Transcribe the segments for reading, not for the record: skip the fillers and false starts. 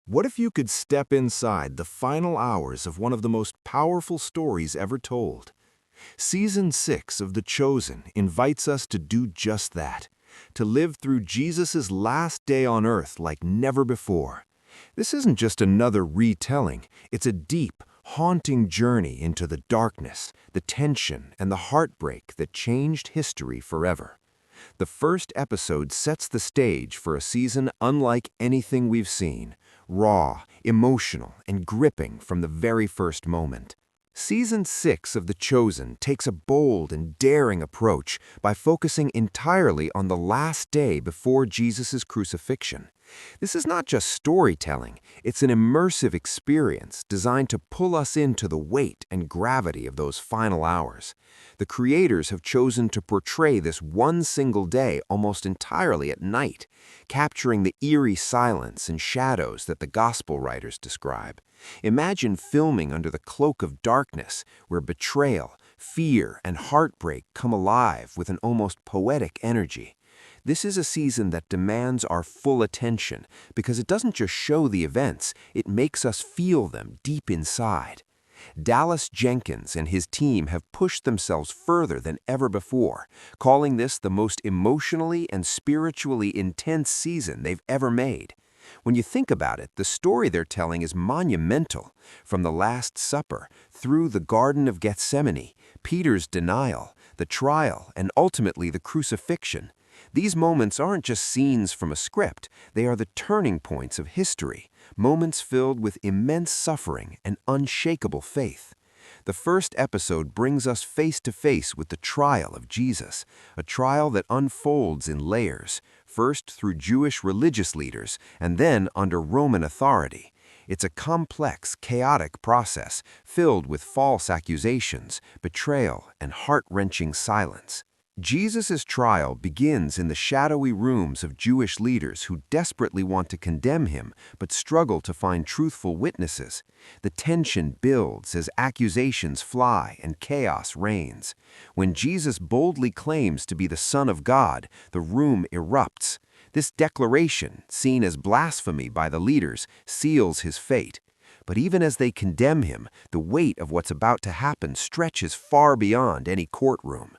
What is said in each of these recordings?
What if you could step inside the final hours of one of the most powerful stories ever told? Season 6 of The Chosen invites us to do just that, to live through Jesus' last day on earth like never before. This isn't just another retelling, it's a deep, haunting journey into the darkness, the tension, and the heartbreak that changed history forever. The first episode sets the stage for a season unlike anything we've seen, raw, emotional, and gripping from the very first moment. Season 6 of The Chosen takes a bold and daring approach by focusing entirely on the last day before Jesus' crucifixion. This is not just storytelling, it's an immersive experience designed to pull us into the weight and gravity of those final hours. The creators have chosen to portray this one single day almost entirely at night, capturing the eerie silence and shadows that the gospel writers describe. Imagine filming under the cloak of darkness, where betrayal, fear, and heartbreak come alive with an almost poetic energy. This is a season that demands our full attention because it doesn't just show the events, it makes us feel them deep inside. Dallas Jenkins and his team have pushed themselves further than ever before, calling this the most emotionally and spiritually intense season they've ever made. When you think about it, the story they're telling is monumental, from the Last Supper, through the Garden of Gethsemane, Peter's denial, the trial, and ultimately the crucifixion. These moments aren't just scenes from a script, they are the turning points of history, moments filled with immense suffering and unshakable faith. The first episode brings us face to face with the trial of Jesus, a trial that unfolds in layers, first through Jewish religious leaders and then under Roman authority. It's a complex, chaotic process filled with false accusations, betrayal, and heart-wrenching silence. Jesus' trial begins in the shadowy rooms of Jewish leaders who desperately want to condemn him but struggle to find truthful witnesses. The tension builds as accusations fly and chaos reigns. When Jesus boldly claims to be the Son of God, the room erupts. This declaration, seen as blasphemy by the leaders, seals his fate. But even as they condemn him, the weight of what's about to happen stretches far beyond any courtroom.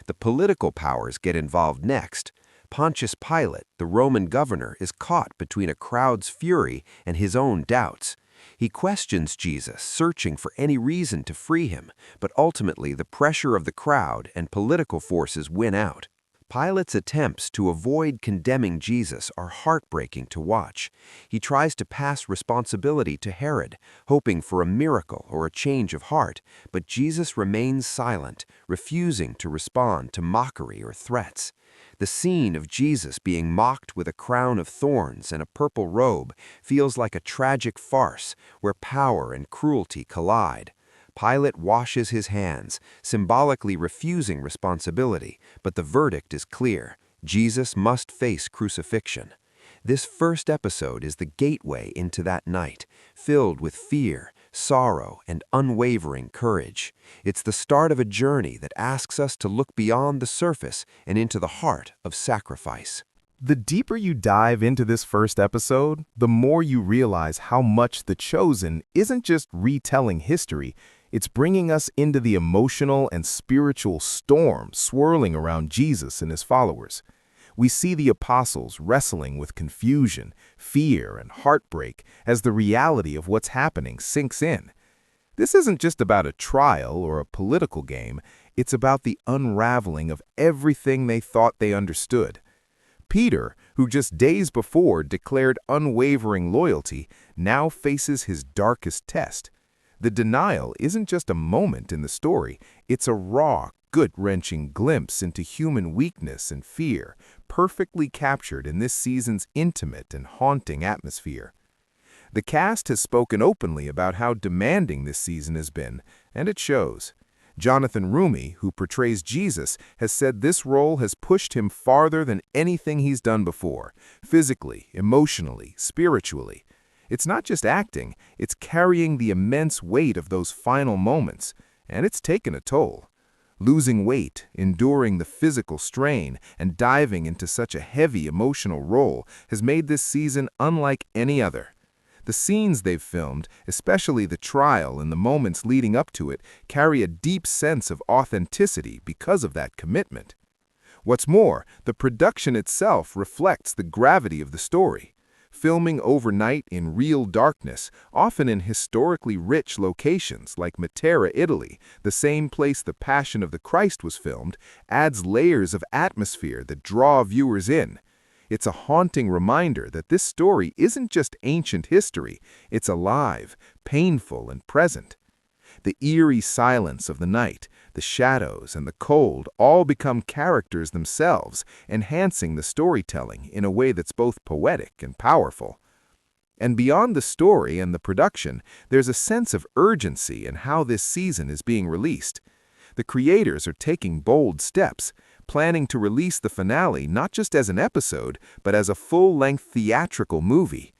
The political powers get involved next. Pontius Pilate, the Roman governor, is caught between a crowd's fury and his own doubts. He questions Jesus, searching for any reason to free him, but ultimately the pressure of the crowd and political forces win out. Pilate's attempts to avoid condemning Jesus are heartbreaking to watch. He tries to pass responsibility to Herod, hoping for a miracle or a change of heart, but Jesus remains silent, refusing to respond to mockery or threats. The scene of Jesus being mocked with a crown of thorns and a purple robe feels like a tragic farce where power and cruelty collide. Pilate washes his hands, symbolically refusing responsibility, but the verdict is clear. Jesus must face crucifixion. This first episode is the gateway into that night, filled with fear, sorrow, and unwavering courage. It's the start of a journey that asks us to look beyond the surface and into the heart of sacrifice. The deeper you dive into this first episode, the more you realize how much The Chosen isn't just retelling history, it's bringing us into the emotional and spiritual storm swirling around Jesus and his followers. We see the apostles wrestling with confusion, fear, and heartbreak as the reality of what's happening sinks in. This isn't just about a trial or a political game, it's about the unraveling of everything they thought they understood. Peter, who just days before declared unwavering loyalty, now faces his darkest test. The denial isn't just a moment in the story, it's a raw, gut-wrenching glimpse into human weakness and fear, perfectly captured in this season's intimate and haunting atmosphere. The cast has spoken openly about how demanding this season has been, and it shows. Jonathan Rumi, who portrays Jesus, has said this role has pushed him farther than anything he's done before, physically, emotionally, spiritually. It's not just acting, it's carrying the immense weight of those final moments, and it's taken a toll. Losing weight, enduring the physical strain, and diving into such a heavy emotional role has made this season unlike any other. The scenes they've filmed, especially the trial and the moments leading up to it, carry a deep sense of authenticity because of that commitment. What's more, the production itself reflects the gravity of the story. Filming overnight in real darkness, often in historically rich locations like Matera, Italy, the same place The Passion of the Christ was filmed, adds layers of atmosphere that draw viewers in. It's a haunting reminder that this story isn't just ancient history, it's alive, painful, and present. The eerie silence of the night, the shadows, and the cold all become characters themselves, enhancing the storytelling in a way that's both poetic and powerful. And beyond the story and the production, there's a sense of urgency in how this season is being released. The creators are taking bold steps, planning to release the finale not just as an episode, but as a full-length theatrical movie.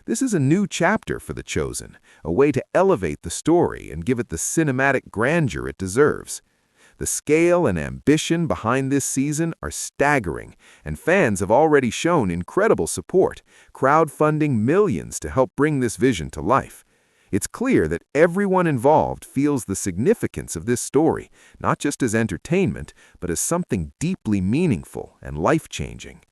This is a new chapter for The Chosen, a way to elevate the story and give it the cinematic grandeur it deserves. The scale and ambition behind this season are staggering, and fans have already shown incredible support, crowdfunding millions to help bring this vision to life. It's clear that everyone involved feels the significance of this story, not just as entertainment, but as something deeply meaningful and life-changing.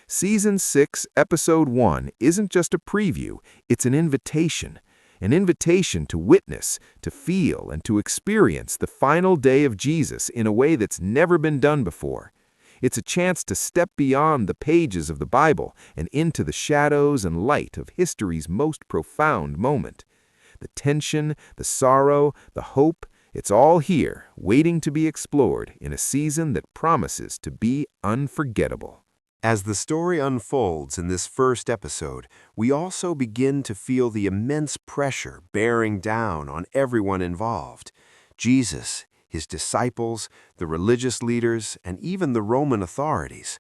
Season 6, Episode 1 isn't just a preview, it's an invitation to witness, to feel, and to experience the final day of Jesus in a way that's never been done before. It's a chance to step beyond the pages of the Bible and into the shadows and light of history's most profound moment. The tension, the sorrow, the hope, it's all here, waiting to be explored in a season that promises to be unforgettable. As the story unfolds in this first episode, we also begin to feel the immense pressure bearing down on everyone involved. Jesus, his disciples, the religious leaders, and even the Roman authorities.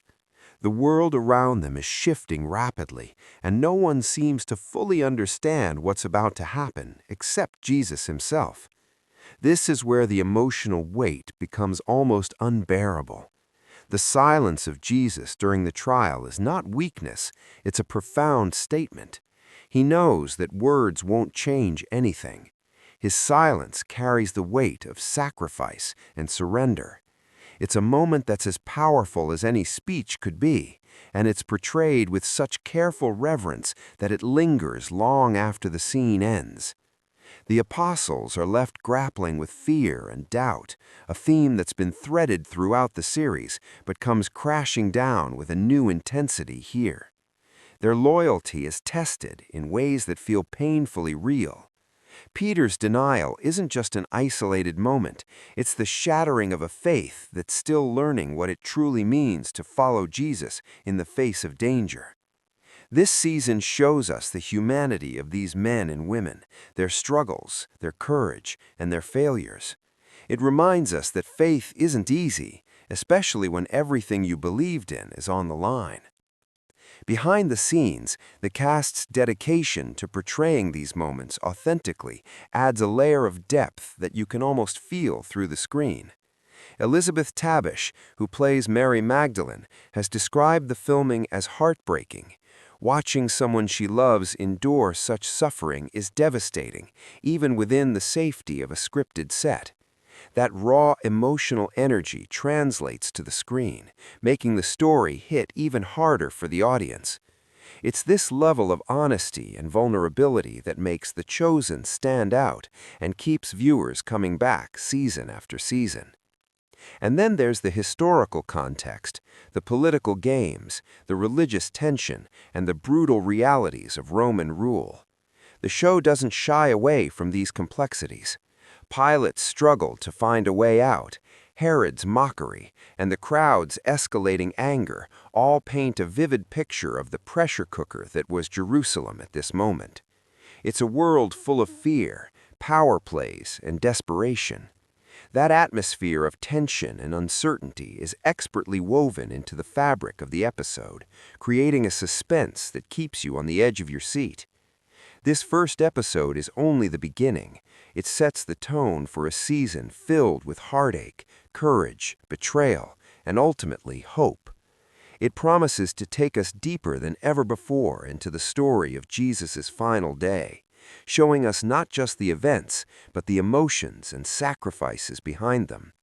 The world around them is shifting rapidly, and no one seems to fully understand what's about to happen except Jesus himself. This is where the emotional weight becomes almost unbearable. The silence of Jesus during the trial is not weakness, it's a profound statement. He knows that words won't change anything. His silence carries the weight of sacrifice and surrender. It's a moment that's as powerful as any speech could be, and it's portrayed with such careful reverence that it lingers long after the scene ends. The apostles are left grappling with fear and doubt, a theme that's been threaded throughout the series, but comes crashing down with a new intensity here. Their loyalty is tested in ways that feel painfully real. Peter's denial isn't just an isolated moment, it's the shattering of a faith that's still learning what it truly means to follow Jesus in the face of danger. This season shows us the humanity of these men and women, their struggles, their courage, and their failures. It reminds us that faith isn't easy, especially when everything you believed in is on the line. Behind the scenes, the cast's dedication to portraying these moments authentically adds a layer of depth that you can almost feel through the screen. Elizabeth Tabish, who plays Mary Magdalene, has described the filming as heartbreaking. Watching someone she loves endure such suffering is devastating, even within the safety of a scripted set. That raw emotional energy translates to the screen, making the story hit even harder for the audience. It's this level of honesty and vulnerability that makes The Chosen stand out and keeps viewers coming back season after season. And then there's the historical context, the political games, the religious tension, and the brutal realities of Roman rule. The show doesn't shy away from these complexities. Pilate's struggle to find a way out, Herod's mockery, and the crowd's escalating anger all paint a vivid picture of the pressure cooker that was Jerusalem at this moment. It's a world full of fear, power plays, and desperation. That atmosphere of tension and uncertainty is expertly woven into the fabric of the episode, creating a suspense that keeps you on the edge of your seat. This first episode is only the beginning. It sets the tone for a season filled with heartache, courage, betrayal, and ultimately hope. It promises to take us deeper than ever before into the story of Jesus' final day, showing us not just the events, but the emotions and sacrifices behind them.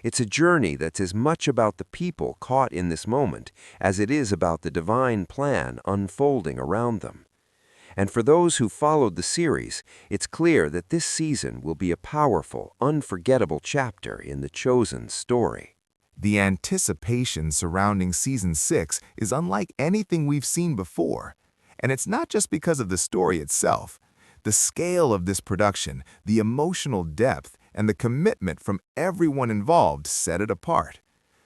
It's a journey that's as much about the people caught in this moment as it is about the divine plan unfolding around them. And for those who followed the series, it's clear that this season will be a powerful, unforgettable chapter in the Chosen story. The anticipation surrounding Season 6 is unlike anything we've seen before. And it's not just because of the story itself. The scale of this production, the emotional depth, and the commitment from everyone involved set it apart.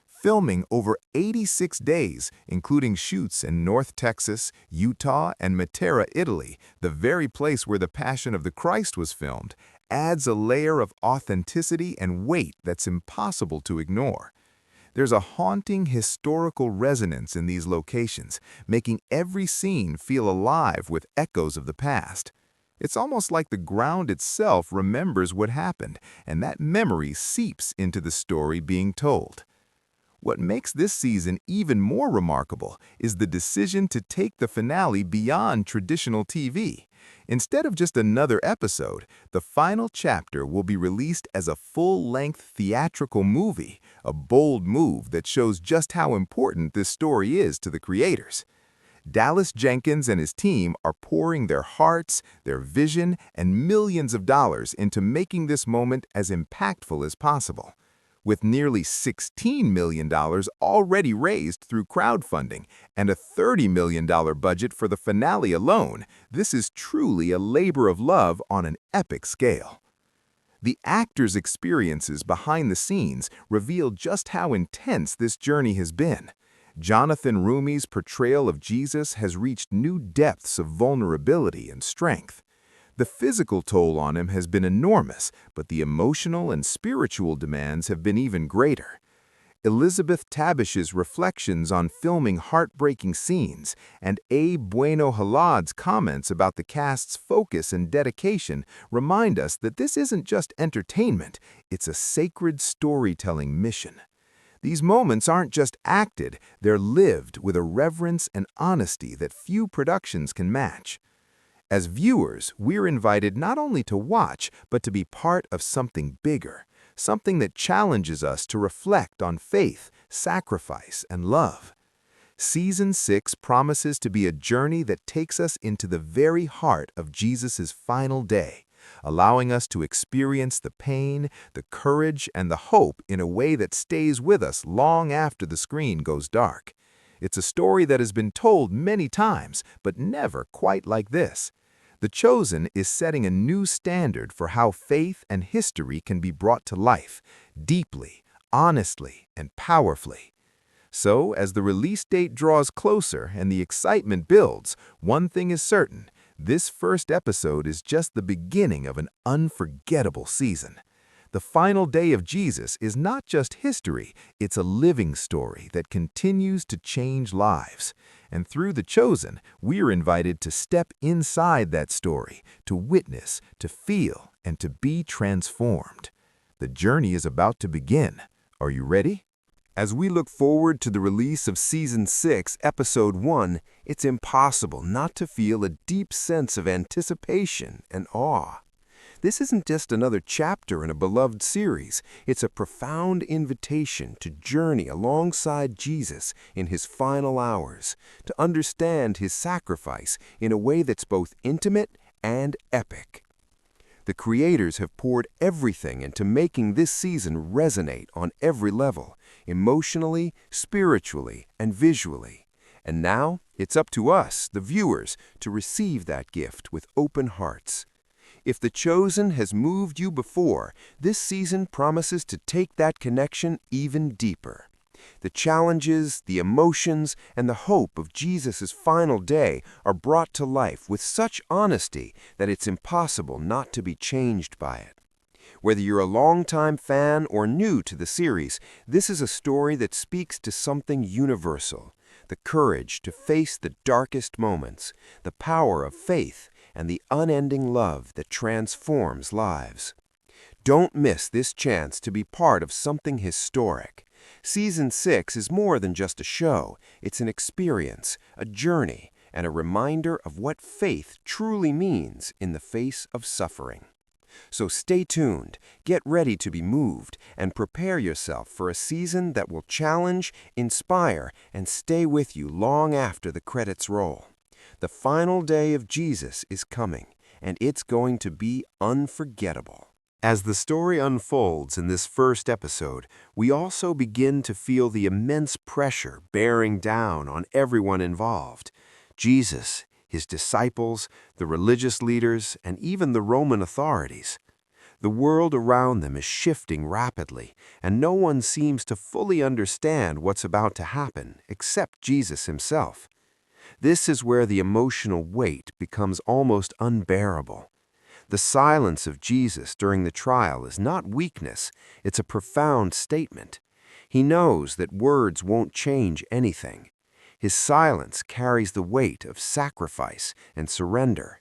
Filming over 86 days, including shoots in North Texas, Utah, and Matera, Italy, the very place where The Passion of the Christ was filmed, adds a layer of authenticity and weight that's impossible to ignore. There's a haunting historical resonance in these locations, making every scene feel alive with echoes of the past. It's almost like the ground itself remembers what happened, and that memory seeps into the story being told. What makes this season even more remarkable is the decision to take the finale beyond traditional TV. Instead of just another episode, the final chapter will be released as a full-length theatrical movie, a bold move that shows just how important this story is to the creators. Dallas Jenkins and his team are pouring their hearts, their vision, and millions of dollars into making this moment as impactful as possible. With nearly $16 million already raised through crowdfunding and a $30 million budget for the finale alone, this is truly a labor of love on an epic scale. The actors' experiences behind the scenes reveal just how intense this journey has been. Jonathan Rumi's portrayal of Jesus has reached new depths of vulnerability and strength. The physical toll on him has been enormous, but the emotional and spiritual demands have been even greater. Elizabeth Tabish's reflections on filming heartbreaking scenes and Abe Bueno Halad's comments about the cast's focus and dedication remind us that this isn't just entertainment, it's a sacred storytelling mission. These moments aren't just acted, they're lived with a reverence and honesty that few productions can match. As viewers, we're invited not only to watch, but to be part of something bigger, something that challenges us to reflect on faith, sacrifice, and love. Season 6 promises to be a journey that takes us into the very heart of Jesus' final day, allowing us to experience the pain, the courage, and the hope in a way that stays with us long after the screen goes dark. It's a story that has been told many times, but never quite like this. The Chosen is setting a new standard for how faith and history can be brought to life, deeply, honestly, and powerfully. So, as the release date draws closer and the excitement builds, one thing is certain: this first episode is just the beginning of an unforgettable season. The final day of Jesus is not just history, it's a living story that continues to change lives. And through The Chosen, we're invited to step inside that story, to witness, to feel, and to be transformed. The journey is about to begin. Are you ready? As we look forward to the release of Season 6, Episode 1, it's impossible not to feel a deep sense of anticipation and awe. This isn't just another chapter in a beloved series. It's a profound invitation to journey alongside Jesus in his final hours, to understand his sacrifice in a way that's both intimate and epic. The creators have poured everything into making this season resonate on every level, emotionally, spiritually, and visually. And now, it's up to us, the viewers, to receive that gift with open hearts. If The Chosen has moved you before, this season promises to take that connection even deeper. The challenges, the emotions, and the hope of Jesus' final day are brought to life with such honesty that it's impossible not to be changed by it. Whether you're a longtime fan or new to the series, this is a story that speaks to something universal: the courage to face the darkest moments, the power of faith, and the unending love that transforms lives. Don't miss this chance to be part of something historic. Season 6 is more than just a show. It's an experience, a journey, and a reminder of what faith truly means in the face of suffering. So stay tuned, get ready to be moved, and prepare yourself for a season that will challenge, inspire, and stay with you long after the credits roll. The final day of Jesus is coming, and it's going to be unforgettable. As the story unfolds in this first episode, we also begin to feel the immense pressure bearing down on everyone involved. Jesus, his disciples, the religious leaders, and even the Roman authorities. The world around them is shifting rapidly, and no one seems to fully understand what's about to happen except Jesus himself. This is where the emotional weight becomes almost unbearable. The silence of Jesus during the trial is not weakness, it's a profound statement. He knows that words won't change anything. His silence carries the weight of sacrifice and surrender.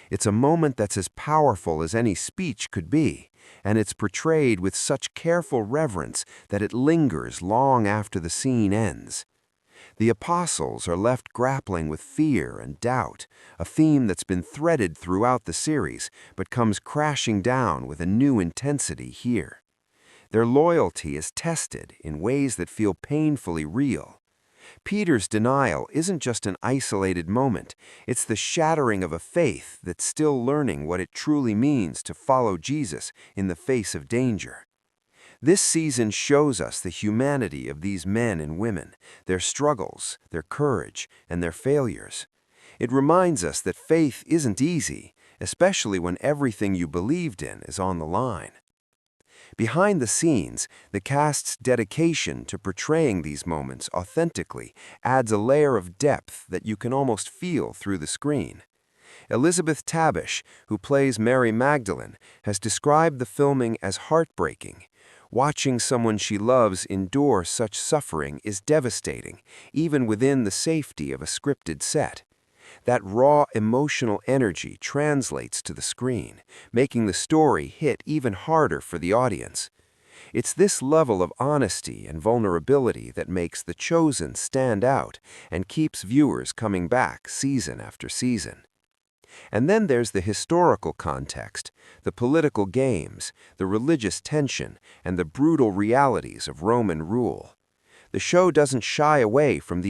It's a moment that's as powerful as any speech could be, and it's portrayed with such careful reverence that it lingers long after the scene ends. The apostles are left grappling with fear and doubt, a theme that's been threaded throughout the series but comes crashing down with a new intensity here. Their loyalty is tested in ways that feel painfully real. Peter's denial isn't just an isolated moment, it's the shattering of a faith that's still learning what it truly means to follow Jesus in the face of danger. This season shows us the humanity of these men and women, their struggles, their courage, and their failures. It reminds us that faith isn't easy, especially when everything you believed in is on the line. Behind the scenes, the cast's dedication to portraying these moments authentically adds a layer of depth that you can almost feel through the screen. Elizabeth Tabish, who plays Mary Magdalene, has described the filming as heartbreaking. Watching someone she loves endure such suffering is devastating, even within the safety of a scripted set. That raw emotional energy translates to the screen, making the story hit even harder for the audience. It's this level of honesty and vulnerability that makes The Chosen stand out and keeps viewers coming back season after season. And then there's the historical context, the political games, the religious tension, and the brutal realities of Roman rule. The show doesn't shy away from these